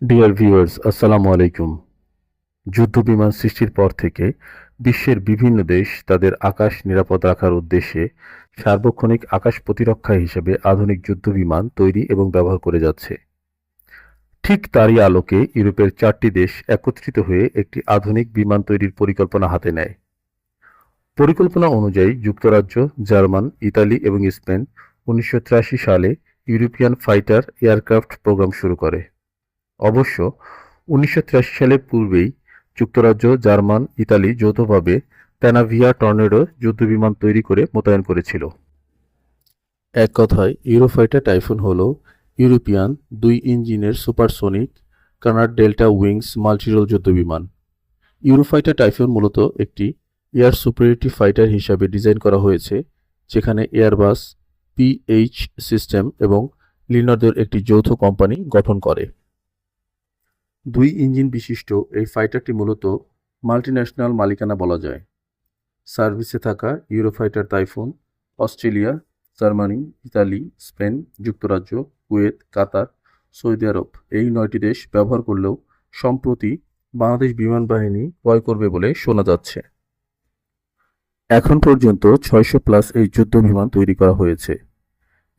Dear viewers, আসসালামু আলাইকুম। যুদ্ধবিমান সৃষ্টির পর থেকে বিশ্বের বিভিন্ন দেশ তাদের আকাশ নিরাপদ রাখার উদ্দেশ্যে সার্বক্ষণিক আকাশ প্রতিরক্ষা হিসেবে আধুনিক যুদ্ধবিমান তৈরি এবং ব্যবহার করে যাচ্ছে। ঠিক তারই আলোকে ইউরোপের 4টি দেশ একত্রিত হয়ে একটি আধুনিক বিমান তৈরির পরিকল্পনা হাতে নেয়। পরিকল্পনা অনুযায়ী যুক্তরাজ্য, জার্মান, ইতালি এবং স্পেন 1983 সালে ইউরোপিয়ান ফাইটার এয়ারক্রাফট প্রোগ্রাম শুরু করে। অবশ্য 1983 সালের পূর্বেই যুক্তরাজ্য, জার্মান, ইতালি যৌথভাবে প্যানাভিয়া টর্নেডো যুদ্ধবিমান তৈরি করে মোতায়েন করেছিল। এক কথায় ইউরোফাইটার টাইফুন হল ইউরোপিয়ান 2 ইঞ্জিনের সুপারসোনিক কানাড ডেল্টা উইংস মাল্টিরোল যুদ্ধবিমান। ইউরোফাইটার টাইফুন মূলত একটি এয়ার সুপারিয়রিটি ফাইটার হিসাবে ডিজাইন করা হয়েছে, যেখানে এয়ারবাস, পিএইচ সিস্টেম এবং লিনারদের একটি যৌথ কোম্পানি গঠন করে। 2 ইঞ্জিন বিশিষ্ট এই ফাইটারটি মূলত মাল্টিন্যাশনাল মালিকানা বলা যায়। সার্ভিসে থাকা Eurofighter typhoon Australia, Germany, Italy, Spain, যুক্তরাজ্য, কুয়েত, কাতার, সৌদি আরব এই 9টি দেশ ব্যবহার করলেও সম্প্রতি বাংলাদেশ বিমান বাহিনী ক্রয় করবে বলে শোনা যাচ্ছে। এখন পর্যন্ত 600+ এই যুদ্ধ বিমান তৈরি করা হয়েছে।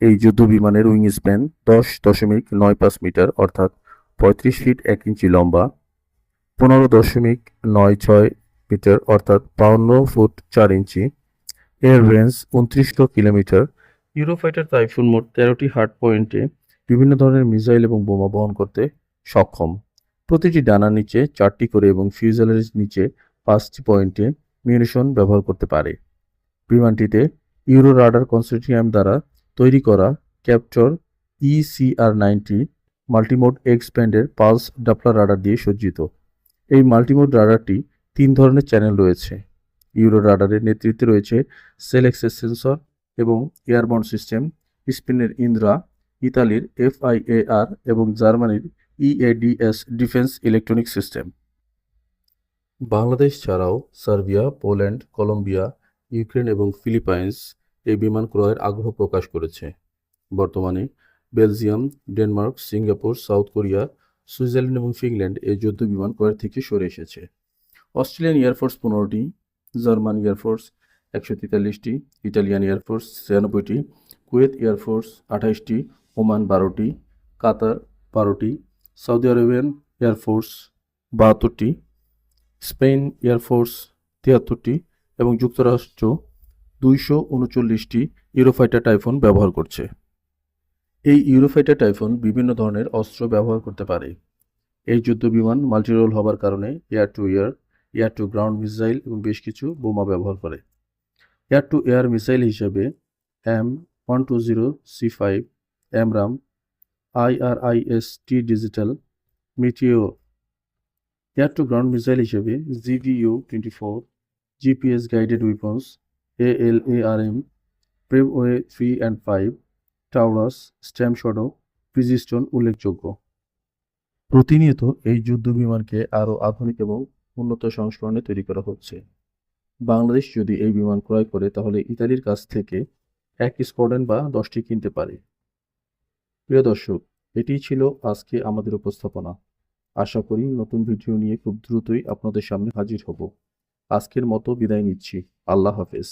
এই যুদ্ধ বিমানের উইং স্প্যান 10.95 মিটার অর্থাৎ 35 ফিট 1 ইঞ্চি লম্বা, 15.96 মিটার অর্থাৎ 52 ফুট 4 ইঞ্চি, এর রেঞ্জ 29 কিলোমিটার। ইউরোফাইটার টাইফুন মোট 13টি হার্ড পয়েন্টে বিভিন্ন ধরনের মিসাইল এবং বোমা বহন করতে সক্ষম। প্রতিটি ডানার নিচে 4টি করে এবং ফিউজেলারের নিচে 5টি পয়েন্টে মিউনিশন ব্যবহার করতে পারে। বিমানটিতে ইউরো রাডার কনসোর্টিয়াম দ্বারা তৈরি করা ক্যাপটর ECR-90 মাল্টিমোড এক্স ব্যান্ডের পালস ডাপলার রাডার দিয়ে সজ্জিত। এই মাল্টিমোড রাডারটি 3 ধরনের চ্যানেল রয়েছে। ইউরো রাডারের নেতৃত্বে রয়েছে সেল এক্সেস সেন্সর এবং এয়ারবর্ন সিস্টেম, স্পেনের ইন্দ্রা, ইতালির FIAR এবং জার্মানির EADS defence electronic system. Bangladesh ছাড়াও সার্বিয়া, পোল্যান্ড, কলম্বিয়া, ইউক্রেন এবং ফিলিপাইন্স এই বিমান ক্রয়ের আগ্রহ প্রকাশ করেছে। বর্তমানে Belgium, Denmark, Singapore, South Korea, Switzerland এবং ফিনল্যান্ড এই যুদ্ধ বিমান ক্রয়ের থেকে সরে এসেছে। অস্ট্রেলিয়ান এয়ারফোর্স 15টি, জার্মান এয়ারফোর্স 143টি, ইটালিয়ান এয়ারফোর্স 96টি, কুয়েত এয়ারফোর্স 28টি, ওমান 12টি, কাতার 12টি, Saudi Arabian air force 72টি, Spain air force 73টি এবং যুক্তরাষ্ট্র 239টি ইউরোফাইটার টাইফুন ব্যবহার করছে। এই ইউরোফাইটার টাইফুন বিভিন্ন ধরনের অস্ত্র ব্যবহার করতে পারে। এই যুদ্ধবিমান মাল্টিরোল হবার কারণে air to air, air to ground missile এবং বেশ কিছু বোমা ব্যবহার করে। এয়ার টু এয়ার মিসাইল হিসেবে M120C5, AMRAAM, IRIS-T digital, Meteor. Air to ground missile হিসেবে GBU-24, GPS guided weapons, ALARM, Paveway 3 and 5, Taurus, Storm Shadow, Brimstone উল্লেখযোগ্য। প্রতিনিয়ত এই যুদ্ধ বিমানকে আরও আধুনিক এবং উন্নত সংস্করণে তৈরি করা হচ্ছে। বাংলাদেশ যদি এই বিমান ক্রয় করে তাহলে ইতালির কাছ থেকে 1 স্কোয়াড্রন বা 10টি কিনতে পারে। প্রিয় দর্শক, এটিই ছিল আজকে আমাদের উপস্থাপনা। আশা করি নতুন ভিডিও নিয়ে খুব দ্রুতই আপনাদের সামনে হাজির হব। আজকের মতো বিদায় নিচ্ছি। আল্লাহ হাফেজ।